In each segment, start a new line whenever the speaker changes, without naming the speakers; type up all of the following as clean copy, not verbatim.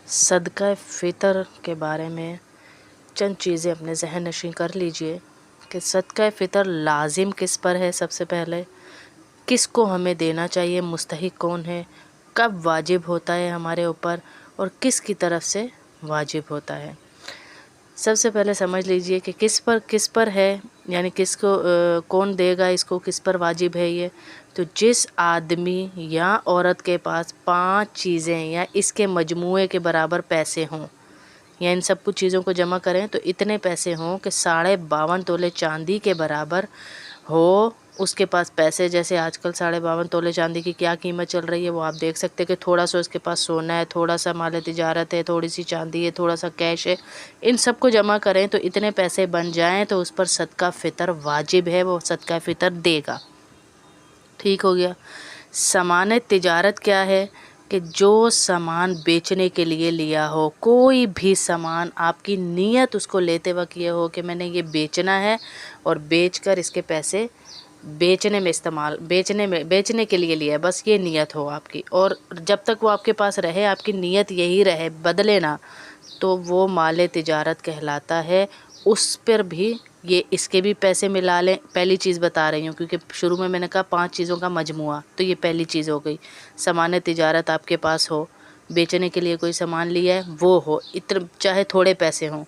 صدقہ فطر کے بارے میں چند چیزیں اپنے ذہن نشین کر لیجئے کہ صدقہ فطر لازم کس پر ہے، سب سے پہلے کس کو ہمیں دینا چاہیے، مستحق کون ہے، کب واجب ہوتا ہے ہمارے اوپر اور کس کی طرف سے واجب ہوتا ہے۔ سب سے پہلے سمجھ لیجئے کہ کس پر ہے، یعنی کس کو کون دے گا، اس کو کس پر واجب ہے یہ۔ تو جس آدمی یا عورت کے پاس 5 چیزیں یا اس کے مجموعے کے برابر پیسے ہوں، یا ان سب کچھ چیزوں کو جمع کریں تو اتنے پیسے ہوں کہ 52.5 تولے چاندی کے برابر ہو اس کے پاس پیسے، جیسے آج کل 52.5 تولے چاندی کی کیا قیمت چل رہی ہے وہ آپ دیکھ سکتے کہ تھوڑا سا اس کے پاس سونا ہے، تھوڑا سا مال تجارت ہے، تھوڑی سی چاندی ہے، تھوڑا سا کیش ہے، ان سب کو جمع کریں تو اتنے پیسے بن جائیں تو اس پر صدقہ فطر واجب ہے، وہ صدقہ فطر دے گا۔ ٹھیک ہو گیا۔ سامان تجارت کیا ہے کہ جو سامان بیچنے کے لیے لیا ہو، کوئی بھی سامان، آپ کی نیت اس کو لیتے وقت یہ ہو کہ میں نے یہ بیچنا ہے اور بیچ کر اس کے پیسے بیچنے کے لیے لیا ہے، بس یہ نیت ہو آپ کی، اور جب تک وہ آپ کے پاس رہے آپ کی نیت یہی رہے، بدلے نہ، تو وہ مال تجارت کہلاتا ہے۔ اس پر بھی یہ اس کے بھی پیسے ملا لیں، پہلی چیز بتا رہی ہوں کیونکہ شروع میں نے کہا 5 چیزوں کا مجموعہ، تو یہ پہلی چیز ہو گئی۔ سامان تجارت آپ کے پاس ہو، بیچنے کے لیے کوئی سامان لیا ہے وہ ہو، چاہے تھوڑے پیسے ہوں۔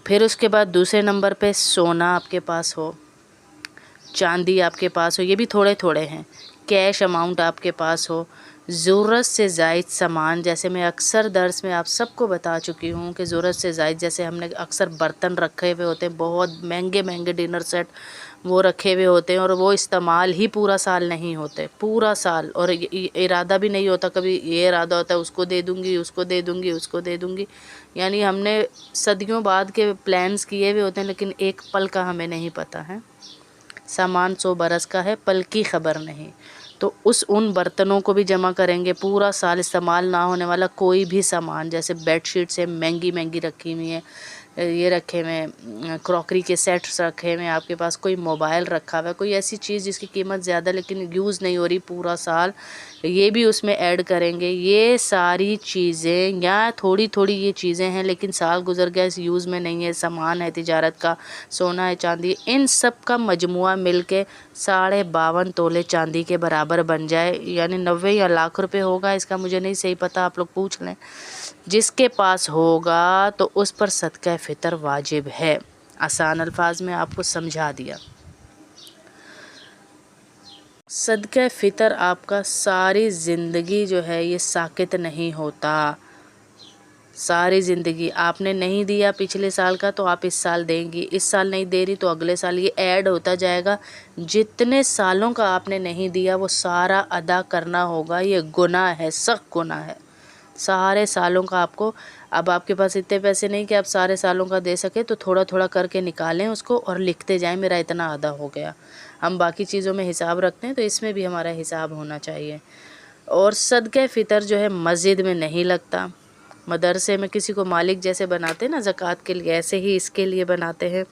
پھر اس کے بعد دوسرے نمبر پہ سونا آپ کے پاس ہو، چاندی آپ کے پاس ہو، یہ بھی تھوڑے تھوڑے ہیں، کیش اماؤنٹ آپ کے پاس ہو، ضرورت سے زائد سامان، جیسے میں اکثر درس میں آپ سب کو بتا چکی ہوں کہ ضرورت سے زائد، جیسے ہم نے اکثر برتن رکھے ہوئے ہوتے ہیں، بہت مہنگے مہنگے ڈنر سیٹ وہ رکھے ہوئے ہوتے ہیں اور وہ استعمال ہی پورا سال نہیں ہوتے، پورا سال، اور ارادہ بھی نہیں ہوتا، کبھی یہ ارادہ ہوتا ہے اس کو دے دوں گی، اس کو دے دوں گی، اس کو دے دوں گی، یعنی ہم نے صدیوں بعد کے پلانز کیے ہوئے ہوتے ہیں لیکن ایک پل کا ہمیں نہیں پتہ ہے۔ سامان 100 برس کا ہے، پل کی خبر نہیں، تو ان برتنوں کو بھی جمع کریں گے، پورا سال استعمال نہ ہونے والا کوئی بھی سامان، جیسے بیڈ شیٹس ہیں مہنگی مہنگی رکھی ہوئی ہیں، یہ رکھے ہوئے کراکری کے سیٹس رکھے ہوئے ہیں آپ کے پاس، کوئی موبائل رکھا ہوا ہے، کوئی ایسی چیز جس کی قیمت زیادہ لیکن یوز نہیں ہو رہی پورا سال، یہ بھی اس میں ایڈ کریں گے۔ یہ ساری چیزیں یا تھوڑی تھوڑی یہ چیزیں ہیں لیکن سال گزر گیا اس یوز میں نہیں ہے، سامان ہے تجارت کا، سونا ہے، چاندی، ان سب کا مجموعہ مل کے 52.5 تولے چاندی کے برابر بن جائے، یعنی 90 یا لاکھ روپے ہوگا، اس کا مجھے نہیں صحیح پتہ، آپ لوگ پوچھ لیں، جس کے پاس ہوگا تو اس پر صدقہ فطر واجب ہے۔ آسان الفاظ میں آپ کو سمجھا دیا۔ صدقہ فطر آپ کا ساری زندگی جو ہے یہ ساقط نہیں ہوتا، ساری زندگی آپ نے نہیں دیا پچھلے سال کا تو آپ اس سال دیں گی، اس سال نہیں دے رہی تو اگلے سال، یہ ایڈ ہوتا جائے گا، جتنے سالوں کا آپ نے نہیں دیا وہ سارا ادا کرنا ہوگا، یہ گناہ ہے، سخت گناہ ہے، سارے سالوں کا آپ کو۔ اب آپ کے پاس اتنے پیسے نہیں کہ آپ سارے سالوں کا دے سکے تو تھوڑا تھوڑا کر کے نکالیں اس کو اور لکھتے جائیں میرا اتنا ادا ہو گیا۔ ہم باقی چیزوں میں حساب رکھتے ہیں تو اس میں بھی ہمارا حساب ہونا چاہیے۔ اور صدقہ فطر جو ہے مسجد میں نہیں لگتا، مدرسے میں کسی کو مالک جیسے بناتے ہیں نا زکوٰۃ کے لیے، ایسے ہی اس کے لیے بناتے ہیں،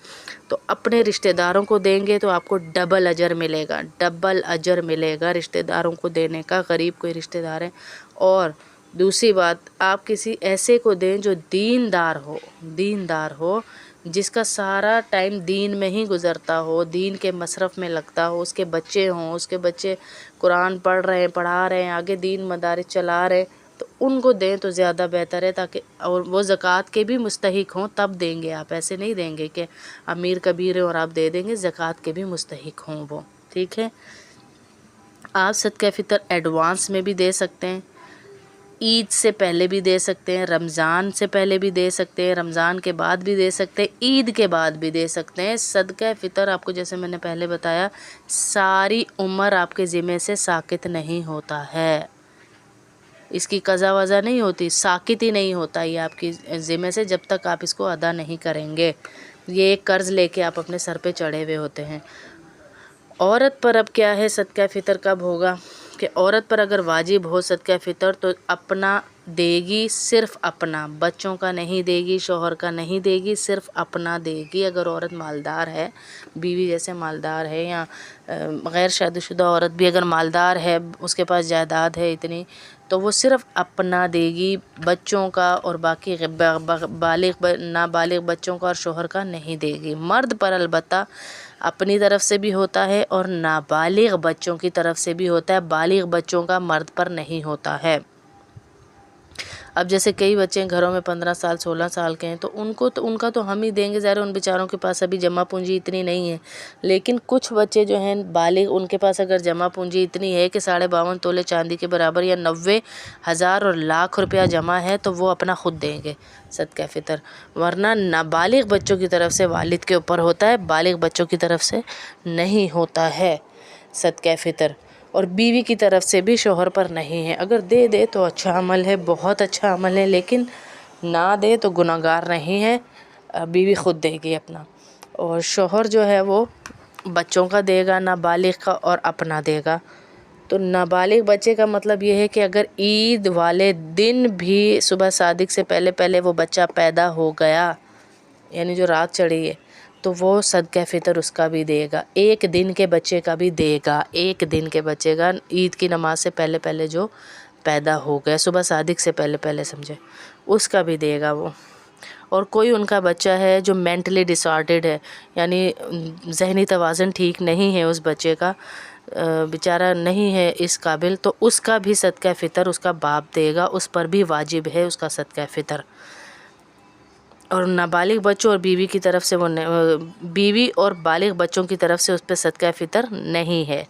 تو اپنے رشتہ داروں کو دیں گے تو آپ کو ڈبل اجر ملے گا، ڈبل اجر ملے گا رشتہ داروں کو دینے کا، غریب کوئی رشتہ دار ہے۔ اور دوسری بات، آپ کسی ایسے کو دیں جو دیندار ہو، جس کا سارا ٹائم دین میں ہی گزرتا ہو، دین کے مصرف میں لگتا ہو، اس کے بچے ہوں، اس کے بچے قرآن پڑھ رہے ہیں، پڑھا رہے ہیں، آگے دین مدارس چلا رہے ہیں، تو ان کو دیں تو زیادہ بہتر ہے، تاکہ اور وہ زکوٰۃ کے بھی مستحق ہوں تب دیں گے آپ، ایسے نہیں دیں گے کہ امیر کبیر ہیں اور آپ دے دیں گے، زکوٰۃ کے بھی مستحق ہوں وہ، ٹھیک ہے۔ آپ صدقہ فطر ایڈوانس میں بھی دے سکتے ہیں، عید سے پہلے بھی دے سکتے ہیں، رمضان سے پہلے بھی دے سکتے ہیں، رمضان کے بعد بھی دے سکتے ہیں، عید کے بعد بھی دے سکتے ہیں۔ صدقہ فطر آپ کو جیسے میں نے پہلے بتایا ساری عمر آپ کے ذمہ سے ساقط نہیں ہوتا ہے، اس کی قضا وضا نہیں ہوتی، ساقط ہی نہیں ہوتا یہ آپ کی ذمہ سے جب تک آپ اس کو ادا نہیں کریں گے، یہ ایک قرض لے کے آپ اپنے سر پہ چڑھے ہوئے ہوتے ہیں۔ عورت پر اب کیا ہے، صدقہ فطر کب ہوگا کہ عورت پر اگر واجب ہو صدقہ فطر تو اپنا دے گی، صرف اپنا، بچوں کا نہیں دے گی، شوہر کا نہیں دے گی، صرف اپنا دے گی۔ اگر عورت مالدار ہے، بیوی جیسے مالدار ہے، یا غیر شادی شدہ عورت بھی اگر مالدار ہے، اس کے پاس جائیداد ہے اتنی، تو وہ صرف اپنا دے گی، بچوں کا اور باقی نابالغ بچوں کا اور شوہر کا نہیں دے گی۔ مرد پر البتہ اپنی طرف سے بھی ہوتا ہے اور نابالغ بچوں کی طرف سے بھی ہوتا ہے، بالغ بچوں کا مرد پر نہیں ہوتا ہے۔ اب جیسے کئی بچے گھروں میں 15 سال 16 سال کے ہیں، تو ان کا تو ہم ہی دیں گے، ظاہر ان بیچاروں کے پاس ابھی جمع پونجی اتنی نہیں ہے، لیکن کچھ بچے جو ہیں بالغ، ان کے پاس اگر جمع پونجی اتنی ہے کہ 52.5 تولے چاندی کے برابر یا 90,000 اور لاکھ روپیہ جمع ہے، تو وہ اپنا خود دیں گے صدقہ فطر، ورنہ نابالغ بچوں کی طرف سے والد کے اوپر ہوتا ہے، بالغ بچوں کی طرف سے نہیں ہوتا ہے صدقہ فطر، اور بیوی کی طرف سے بھی شوہر پر نہیں ہے۔ اگر دے دے تو اچھا عمل ہے، بہت اچھا عمل ہے، لیکن نہ دے تو گناہگار نہیں ہے، بیوی خود دے گی اپنا، اور شوہر جو ہے وہ بچوں کا دے گا، نابالغ کا، اور اپنا دے گا۔ تو نابالغ بچے کا مطلب یہ ہے کہ اگر عید والے دن بھی صبح صادق سے پہلے وہ بچہ پیدا ہو گیا، یعنی جو رات چڑھی ہے، تو وہ صدقہ فطر اس کا بھی دے گا، ایک دن کے بچے کا بھی دے گا، ایک دن کے بچے کا، عید کی نماز سے پہلے جو پیدا ہو گیا، صبح صادق سے پہلے سمجھے، اس کا بھی دے گا وہ۔ اور کوئی ان کا بچہ ہے جو مینٹلی ڈس آرڈرڈ ہے، یعنی ذہنی توازن ٹھیک نہیں ہے اس بچے کا، بیچارہ نہیں ہے اس قابل، تو اس کا بھی صدقہ فطر اس کا باپ دے گا، اس پر بھی واجب ہے اس کا صدقہ فطر۔ اور نابالغ بچوں اور بیوی کی طرف سے بیوی اور بالغ بچوں کی طرف سے اس پہ صدقہ فطر نہیں ہے۔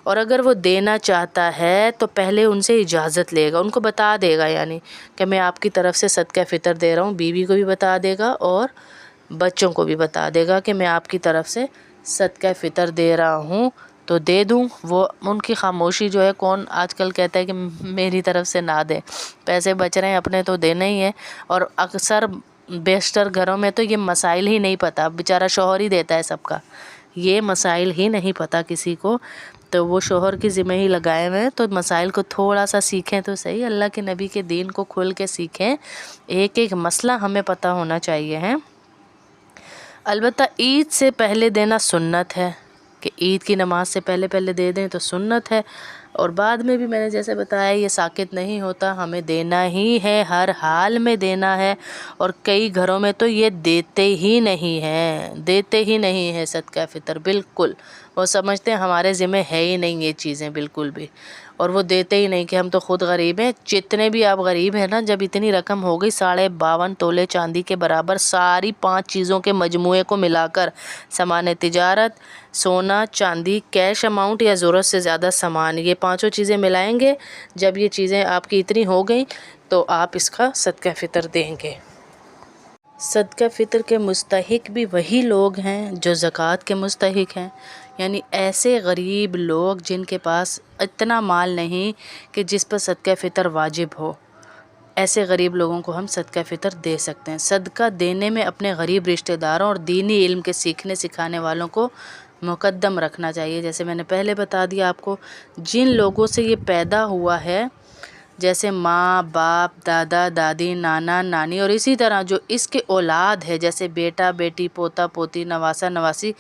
اور اگر وہ دینا چاہتا ہے تو پہلے ان سے اجازت لے گا، ان کو بتا دے گا، یعنی کہ میں آپ کی طرف سے صدقہ فطر دے رہا ہوں، بیوی کو بھی بتا دے گا اور بچوں کو بھی بتا دے گا کہ میں آپ کی طرف سے صدقہ فطر دے رہا ہوں، تو دے دوں۔ وہ ان کی خاموشی جو ہے، کون آج کل کہتا ہے کہ میری طرف سے نہ دے، پیسے بچ رہے ہیں اپنے تو دینا ہی ہے، اور اکثر بیشتر گھروں میں تو یہ مسائل ہی نہیں پتہ، بیچارہ شوہر ہی دیتا ہے سب کا، یہ مسائل ہی نہیں پتہ کسی کو، تو وہ شوہر کی ذمہ ہی لگائے ہوئے ہیں، تو مسائل کو تھوڑا سا سیکھیں تو صحیح، اللہ کے نبی کے دین کو کھل کے سیکھیں، ایک ایک مسئلہ ہمیں پتہ ہونا چاہیے ہے۔ البتہ عید سے پہلے دینا سنت ہے، کہ عید کی نماز سے پہلے دے دیں تو سنت ہے، اور بعد میں بھی میں نے جیسے بتایا یہ ساکت نہیں ہوتا، ہمیں دینا ہی ہے، ہر حال میں دینا ہے، اور کئی گھروں میں تو یہ دیتے ہی نہیں ہیں صدقہ فطر، بالکل، وہ سمجھتے ہیں ہمارے ذمہ ہے ہی نہیں یہ چیزیں بالکل بھی، اور وہ دیتے ہی نہیں کہ ہم تو خود غریب ہیں۔ جتنے بھی آپ غریب ہیں نا، جب اتنی رقم ہو گئی 52.5 تولے چاندی کے برابر، ساری 5 چیزوں کے مجموعے کو ملا کر، سامان تجارت، سونا چاندی، کیش اماؤنٹ یا ضرورت سے زیادہ سامان، یہ 5 چیزیں ملائیں گے، جب یہ چیزیں آپ کی اتنی ہو گئیں تو آپ اس کا صدقہ فطر دیں گے۔ صدقہ فطر کے مستحق بھی وہی لوگ ہیں جو زکوٰۃ کے مستحق ہیں، یعنی ایسے غریب لوگ جن کے پاس اتنا مال نہیں کہ جس پر صدقہ فطر واجب ہو، ایسے غریب لوگوں کو ہم صدقہ فطر دے سکتے ہیں۔ صدقہ دینے میں اپنے غریب رشتہ داروں اور دینی علم کے سیکھنے سکھانے والوں کو مقدم رکھنا چاہیے، جیسے میں نے پہلے بتا دیا آپ کو، جن لوگوں سے یہ پیدا ہوا ہے، جیسے ماں باپ، دادا دادی، نانا نانی، اور اسی طرح جو اس کے اولاد ہے، جیسے بیٹا بیٹی، پوتا پوتی، نواسا نواسی،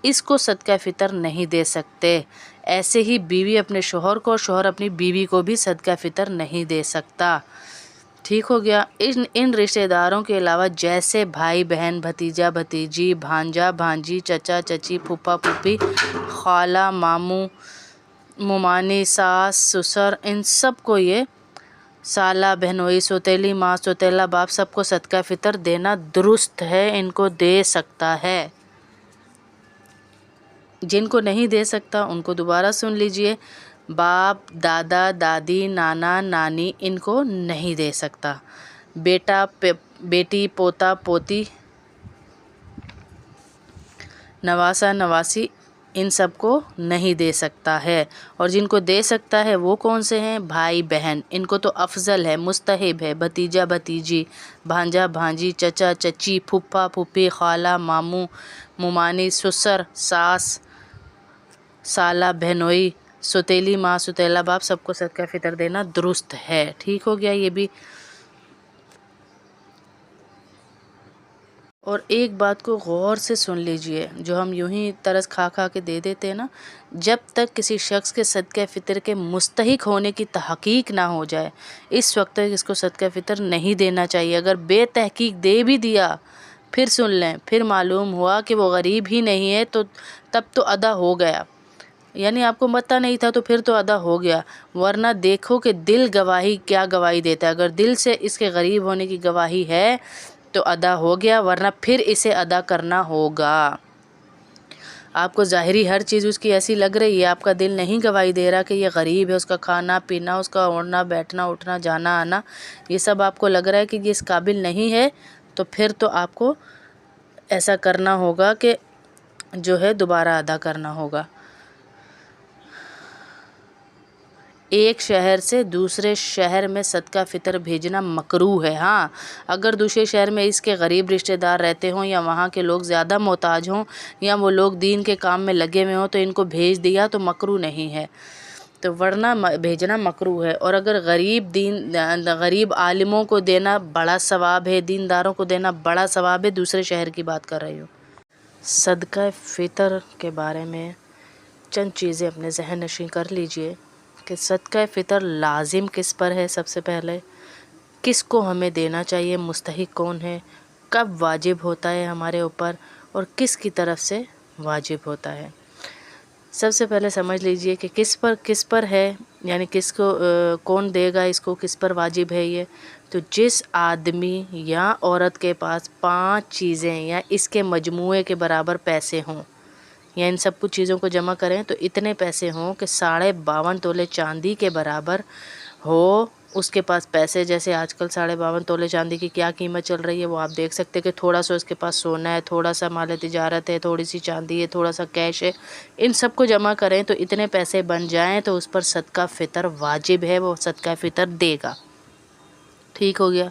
اس کو صدقہ فطر نہیں دے سکتے۔ ایسے ہی بیوی اپنے شوہر کو اور شوہر اپنی بیوی کو بھی صدقہ فطر نہیں دے سکتا۔ ٹھیک ہو گیا۔ ان رشتہ داروں کے علاوہ جیسے بھائی بہن، بھتیجا بھتیجی، بھانجا بھانجی، چچا چچی، پھوپھا پھوپھی، خالہ ماموں، ممانی، ساس سسر، ان سب کو یہ سالہ بہنوئی، سوتیلی ماں، سوتیلا باپ، سب کو صدقہ فطر دینا درست ہے، ان کو دے سکتا ہے۔ جن کو نہیں دے سکتا ان کو دوبارہ سن لیجئے، باپ، دادا دادی، نانا نانی، ان کو نہیں دے سکتا، بیٹا بیٹی، پوتا پوتی، نواسا نواسی، ان سب کو نہیں دے سکتا ہے۔ اور جن کو دے سکتا ہے وہ کون سے ہیں؟ بھائی بہن، ان کو تو افضل ہے، مستحب ہے، بھتیجا بھتیجی، بھانجا بھانجی، چچا چچی، پھوپھا پھوپھی، خالہ ماموں، ممانی، سسر، ساس، سالہ بہنوئی، سوتیلی ماں سوتیلا باپ سب کو صدقہ فطر دینا درست ہے. ٹھیک ہو گیا یہ بھی. اور ایک بات کو غور سے سن لیجئے، جو ہم یوں ہی ترس کھا کھا کے دے دیتے ہیں نا، جب تک کسی شخص کے صدقہ فطر کے مستحق ہونے کی تحقیق نہ ہو جائے اس وقت تک اس کو صدقہ فطر نہیں دینا چاہیے. اگر بے تحقیق دے بھی دیا، پھر سن لیں، پھر معلوم ہوا کہ وہ غریب ہی نہیں ہے تو تب تو ادا ہو گیا. یعنی آپ کو پتہ نہیں تھا تو پھر تو ادا ہو گیا. ورنہ دیکھو کہ دل گواہی کیا گواہی دیتا ہے. اگر دل سے اس کے غریب ہونے کی گواہی ہے تو ادا ہو گیا، ورنہ پھر اسے ادا کرنا ہوگا. آپ کو ظاہری ہر چیز اس کی ایسی لگ رہی ہے، آپ کا دل نہیں گواہی دے رہا کہ یہ غریب ہے، اس کا کھانا پینا، اس کا اڑنا بیٹھنا اٹھنا جانا آنا، یہ سب آپ کو لگ رہا ہے کہ یہ اس قابل نہیں ہے، تو پھر تو آپ کو ایسا کرنا ہوگا کہ جو ہے دوبارہ ادا کرنا ہوگا. ایک شہر سے دوسرے شہر میں صدقہ فطر بھیجنا مکروہ ہے. ہاں، اگر دوسرے شہر میں اس کے غریب رشتہ دار رہتے ہوں یا وہاں کے لوگ زیادہ محتاج ہوں یا وہ لوگ دین کے کام میں لگے ہوئے ہوں تو ان کو بھیج دیا تو مکروہ نہیں ہے، تو ورنہ بھیجنا مکروہ ہے. اور اگر غریب عالموں کو دینا بڑا ثواب ہے، دینداروں کو دینا بڑا ثواب ہے، دوسرے شہر کی بات کر رہی ہوں. صدقہ فطر کے بارے میں چند چیزیں اپنے ذہن نشین کر لیجئے کہ صدقہ فطر لازم کس پر ہے. سب سے پہلے کس کو ہمیں دینا چاہیے، مستحق کون ہے، کب واجب ہوتا ہے ہمارے اوپر، اور کس کی طرف سے واجب ہوتا ہے. سب سے پہلے سمجھ لیجئے کہ کس پر ہے، یعنی کس کو کون دے گا، اس کو کس پر واجب ہے یہ. تو جس آدمی یا عورت کے پاس 5 چیزیں یا اس کے مجموعے کے برابر پیسے ہوں، یا ان سب کچھ چیزوں کو جمع کریں تو اتنے پیسے ہوں کہ 52.5 تولے چاندی کے برابر ہو اس کے پاس پیسے. جیسے آج کل 52.5 تولے چاندی کی کیا قیمت چل رہی ہے وہ آپ دیکھ سکتے کہ تھوڑا سا اس کے پاس سونا ہے، تھوڑا سا مال تجارت ہے، تھوڑی سی چاندی ہے، تھوڑا سا کیش ہے. ان سب کو جمع کریں تو اتنے پیسے بن جائیں تو اس پر صدقہ فطر واجب ہے، وہ صدقہ فطر دے گا. ٹھیک ہو گیا.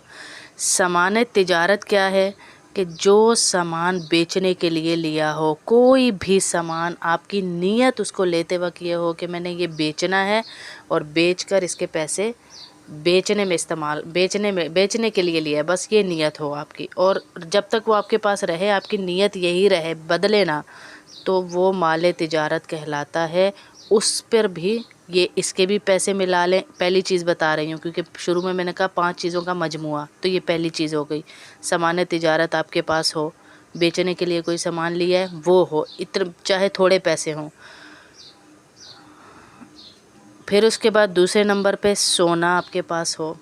سامان تجارت کیا ہے کہ جو سامان بیچنے کے لیے لیا ہو، کوئی بھی سامان، آپ کی نیت اس کو لیتے وقت یہ ہو کہ میں نے یہ بیچنا ہے اور بیچ کر اس کے پیسے بیچنے کے لیے لیا ہے، بس یہ نیت ہو آپ کی. اور جب تک وہ آپ کے پاس رہے آپ کی نیت یہی رہے، بدلے نہ، تو وہ مال تجارت کہلاتا ہے. اس پر بھی اس کے بھی پیسے ملا لیں. پہلی چیز بتا رہی ہوں کیونکہ شروع میں نے کہا 5 چیزوں کا مجموعہ، تو یہ پہلی چیز ہو گئی. سامان تجارت آپ کے پاس ہو، بیچنے کے لیے کوئی سامان لیا ہے وہ ہو، چاہے تھوڑے پیسے ہوں. پھر اس کے بعد دوسرے نمبر پہ سونا آپ کے پاس ہو،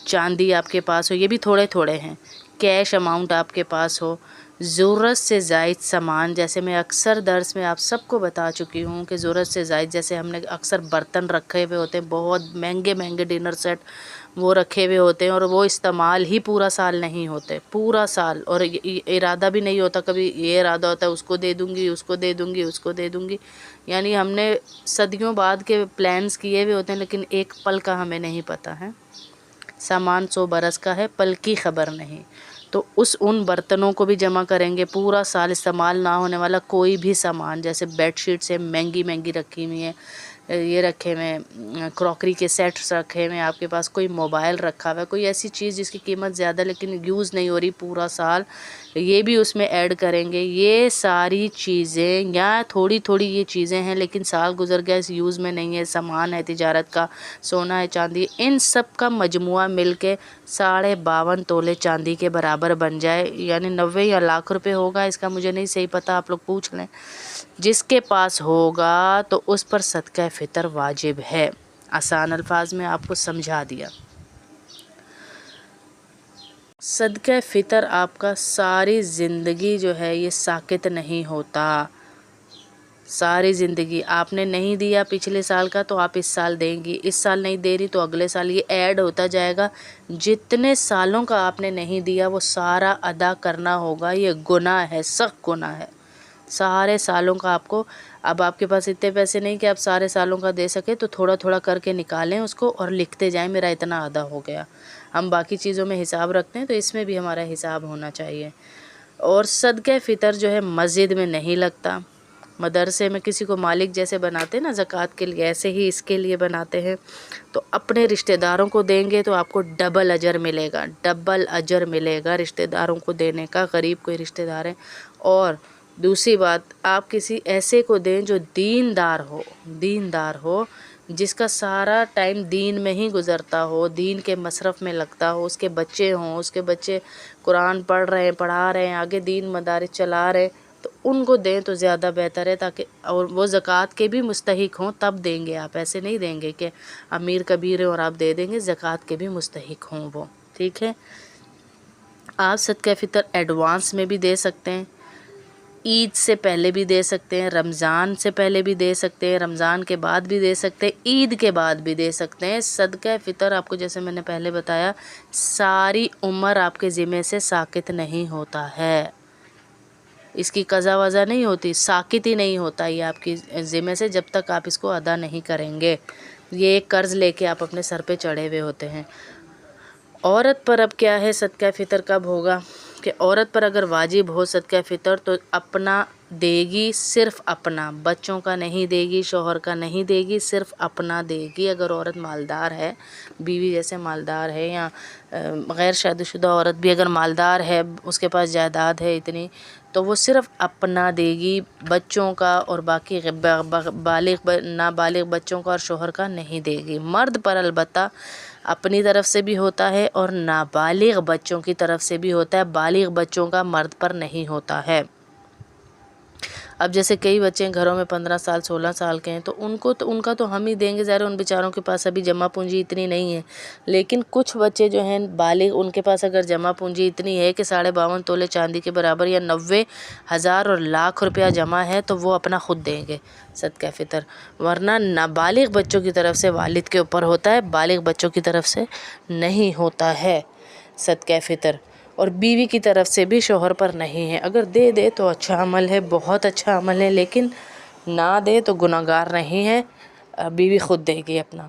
چاندی آپ کے پاس ہو، یہ بھی تھوڑے تھوڑے ہیں. کیش اماؤنٹ آپ کے پاس ہو. ضرورت سے زائد سامان، جیسے میں اکثر درس میں آپ سب کو بتا چکی ہوں کہ ضرورت سے زائد، جیسے ہم نے اکثر برتن رکھے ہوئے ہوتے ہیں، بہت مہنگے ڈنر سیٹ وہ رکھے ہوئے ہوتے ہیں اور وہ استعمال ہی پورا سال نہیں ہوتے، پورا سال. اور ارادہ بھی نہیں ہوتا، کبھی یہ ارادہ ہوتا ہے اس کو دے دوں گی، اس کو دے دوں گی، اس کو دے دوں گی. یعنی ہم نے صدیوں بعد کے پلانز کیے ہوئے ہوتے ہیں لیکن ایک پل کا ہمیں نہیں پتہ ہے. سامان 100 برس کا ہے، پل کی خبر نہیں. تو ان برتنوں کو بھی جمع کریں گے. پورا سال استعمال نہ ہونے والا کوئی بھی سامان، جیسے بیڈ شیٹس ہیں مہنگی رکھی ہوئی ہیں، یہ رکھے ہوئے ہیں، کراکری کے سیٹس رکھے ہوئے ہیں آپ کے پاس، کوئی موبائل رکھا ہوا ہے، کوئی ایسی چیز جس کی قیمت زیادہ لیکن یوز نہیں ہو رہی پورا سال، یہ بھی اس میں ایڈ کریں گے. یہ ساری چیزیں یا تھوڑی یہ چیزیں ہیں لیکن سال گزر گیا اس یوز میں نہیں ہے، سامان ہے تجارت کا، سونا ہے چاندی، ان سب کا مجموعہ مل کے 52.5 تولے چاندی کے برابر بن جائے. یعنی 90 یا لاکھ روپے ہوگا، اس کا مجھے نہیں صحیح پتہ، آپ لوگ پوچھ لیں. جس کے پاس ہوگا تو اس پر صدقہ فطر واجب ہے. آسان الفاظ میں آپ کو سمجھا دیا. صدقہ فطر آپ کا ساری زندگی جو ہے یہ ساکت نہیں ہوتا. ساری زندگی آپ نے نہیں دیا پچھلے سال کا تو آپ اس سال دیں گی، اس سال نہیں دے رہی تو اگلے سال، یہ ایڈ ہوتا جائے گا. جتنے سالوں کا آپ نے نہیں دیا وہ سارا ادا کرنا ہوگا. یہ گناہ ہے، سخت گناہ ہے. سارے سالوں کا آپ کو، اب آپ کے پاس اتنے پیسے نہیں کہ آپ سارے سالوں کا دے سکے تو تھوڑا کر کے نکالیں اس کو اور لکھتے جائیں میرا اتنا ادا ہو گیا. ہم باقی چیزوں میں حساب رکھتے ہیں تو اس میں بھی ہمارا حساب ہونا چاہیے. اور صدقہ فطر جو ہے مسجد میں نہیں لگتا، مدرسے میں کسی کو مالک جیسے بناتے ہیں نا زکوٰۃ کے لیے، ایسے ہی اس کے لیے بناتے ہیں۔ تو اپنے رشتہ داروں کو دیں گے تو آپ کو ڈبل اجر ملے گا، ڈبل اجر ملے گا رشتہ داروں کو دینے کا، غریب کوئی رشتہ دار ہے۔ اور دوسری بات، آپ کسی ایسے کو دیں جو دیندار ہو، جس کا سارا ٹائم دین میں ہی گزرتا ہو، دین کے مصرف میں لگتا ہو، اس کے بچے ہوں، اس کے بچے قرآن پڑھا رہے ہیں، آگے دین مدارس چلا رہے، تو ان کو دیں تو زیادہ بہتر ہے، تاکہ اور وہ زکوٰۃ کے بھی مستحق ہوں تب دیں گے آپ، ایسے نہیں دیں گے کہ امیر کبیر ہیں اور آپ دے دیں گے، زکوٰۃ کے بھی مستحق ہوں وہ، ٹھیک ہے۔ آپ صدقہ فطر ایڈوانس میں بھی دے سکتے ہیں، عید سے پہلے بھی دے سکتے ہیں، رمضان سے پہلے بھی دے سکتے ہیں، رمضان کے بعد بھی دے سکتے ہیں، عید کے بعد بھی دے سکتے ہیں۔ صدقہ فطر آپ کو جیسے میں نے پہلے بتایا ساری عمر آپ کے ذمے سے ساقط نہیں ہوتا ہے، اس کی قضا وضا نہیں ہوتی، ساقط ہی نہیں ہوتا یہ آپ کی ذمے سے جب تک آپ اس کو ادا نہیں کریں گے، یہ ایک قرض لے کے آپ اپنے سر پہ چڑھے ہوئے ہوتے ہیں۔ عورت پر اب کیا ہے صدقہ فطر کب ہوگا کہ عورت پر اگر واجب ہو صدقہ فطر تو اپنا دے گی، صرف اپنا، بچوں کا نہیں دے گی، شوہر کا نہیں دے گی، صرف اپنا دے گی۔ اگر عورت مالدار ہے، بیوی جیسے مالدار ہے، یا غیر شادی شدہ عورت بھی اگر مالدار ہے، اس کے پاس جائیداد ہے اتنی، تو وہ صرف اپنا دے گی، بچوں کا اور باقی نابالغ بچوں کا اور شوہر کا نہیں دے گی۔ مرد پر البتہ اپنی طرف سے بھی ہوتا ہے اور نابالغ بچوں کی طرف سے بھی ہوتا ہے، بالغ بچوں کا مرد پر نہیں ہوتا ہے۔ اب جیسے کئی بچے گھروں میں 15 سال 16 سال کے ہیں تو ان کا تو ہم ہی دیں گے، ظاہر ان بیچاروں کے پاس ابھی جمع پونجی اتنی نہیں ہے، لیکن کچھ بچے جو ہیں بالغ، ان کے پاس اگر جمع پونجی اتنی ہے کہ 52.5 تولے چاندی کے برابر یا 90,000 اور لاکھ روپیہ جمع ہے تو وہ اپنا خود دیں گے صدقہ فطر، ورنہ نابالغ بچوں کی طرف سے والد کے اوپر ہوتا ہے، بالغ بچوں کی طرف سے نہیں ہوتا ہے صدقہ فطر، اور بیوی کی طرف سے بھی شوہر پر نہیں ہے۔ اگر دے دے تو اچھا عمل ہے، بہت اچھا عمل ہے، لیکن نہ دے تو گناہ گار نہیں ہے، بیوی خود دے گی اپنا،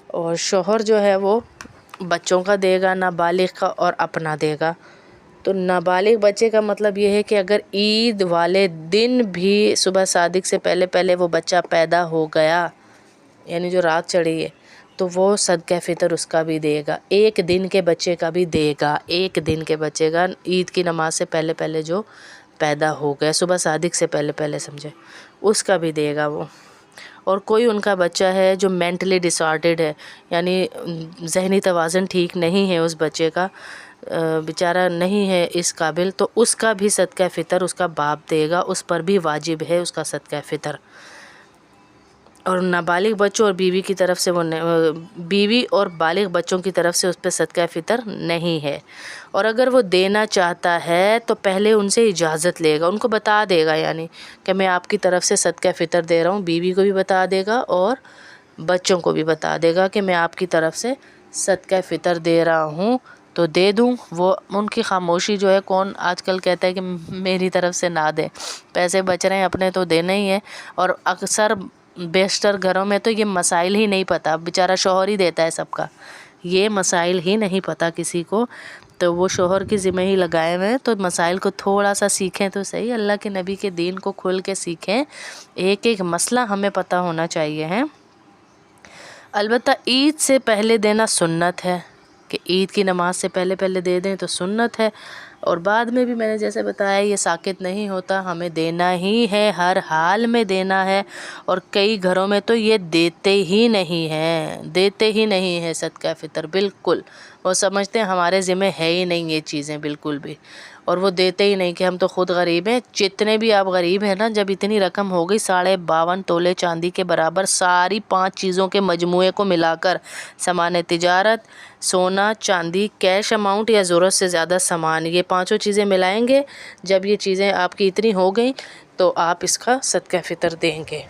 اور شوہر جو ہے وہ بچوں کا دے گا، نابالغ کا، اور اپنا دے گا۔ تو نابالغ بچے کا مطلب یہ ہے کہ اگر عید والے دن بھی صبح صادق سے پہلے وہ بچہ پیدا ہو گیا، یعنی جو رات چڑھی ہے، تو وہ صدقہ فطر اس کا بھی دے گا، ایک دن کے بچے کا بھی دے گا، ایک دن کے بچے کا، عید کی نماز سے پہلے جو پیدا ہو گیا، صبح صادق سے پہلے سمجھے، اس کا بھی دے گا وہ۔ اور کوئی ان کا بچہ ہے جو مینٹلی ڈس آرڈرڈ ہے، یعنی ذہنی توازن ٹھیک نہیں ہے اس بچے کا، بیچارہ نہیں ہے اس قابل، تو اس کا بھی صدقہ فطر اس کا باپ دے گا، اس پر بھی واجب ہے اس کا صدقہ فطر۔ اور نابالغ بچوں اور بیوی کی طرف سے بیوی اور بالغ بچوں کی طرف سے اس پہ صدقہ فطر نہیں ہے، اور اگر وہ دینا چاہتا ہے تو پہلے ان سے اجازت لے گا، ان کو بتا دے گا، یعنی کہ میں آپ کی طرف سے صدقہ فطر دے رہا ہوں، بیوی کو بھی بتا دے گا اور بچوں کو بھی بتا دے گا کہ میں آپ کی طرف سے صدقہ فطر دے رہا ہوں تو دے دوں۔ وہ ان کی خاموشی جو ہے، کون آج کل کہتا ہے کہ میری طرف سے نہ دے، پیسے بچ رہے ہیں اپنے تو دینا ہی ہے، اور اکثر بیشتر گھروں میں تو یہ مسائل ہی نہیں پتہ، بیچارہ شوہر ہی دیتا ہے سب کا، یہ مسائل ہی نہیں پتہ کسی کو، تو وہ شوہر کی ذمہ ہی لگائے ہوئے ہیں، تو مسائل کو تھوڑا سا سیکھیں تو صحیح، اللہ کے نبی کے دین کو کھل کے سیکھیں، ایک ایک مسئلہ ہمیں پتہ ہونا چاہیے ہے۔ البتہ عید سے پہلے دینا سنت ہے، کہ عید کی نماز سے پہلے دے دیں تو سنت ہے، اور بعد میں بھی میں نے جیسے بتایا یہ ساقط نہیں ہوتا، ہمیں دینا ہی ہے، ہر حال میں دینا ہے، اور کئی گھروں میں تو یہ دیتے ہی نہیں ہیں صدقہ فطر، بالکل وہ سمجھتے ہیں ہمارے ذمہ ہے ہی نہیں یہ چیزیں بالکل بھی، اور وہ دیتے ہی نہیں کہ ہم تو خود غریب ہیں۔ جتنے بھی آپ غریب ہیں نا، جب اتنی رقم ہو گئی 52.5 تولے چاندی کے برابر، ساری 5 چیزوں کے مجموعے کو ملا کر، سامان تجارت، سونا چاندی، کیش اماؤنٹ یا ضرورت سے زیادہ سامان، یہ 5 چیزیں ملائیں گے، جب یہ چیزیں آپ کی اتنی ہو گئیں تو آپ اس کا صدقہ فطر دیں گے۔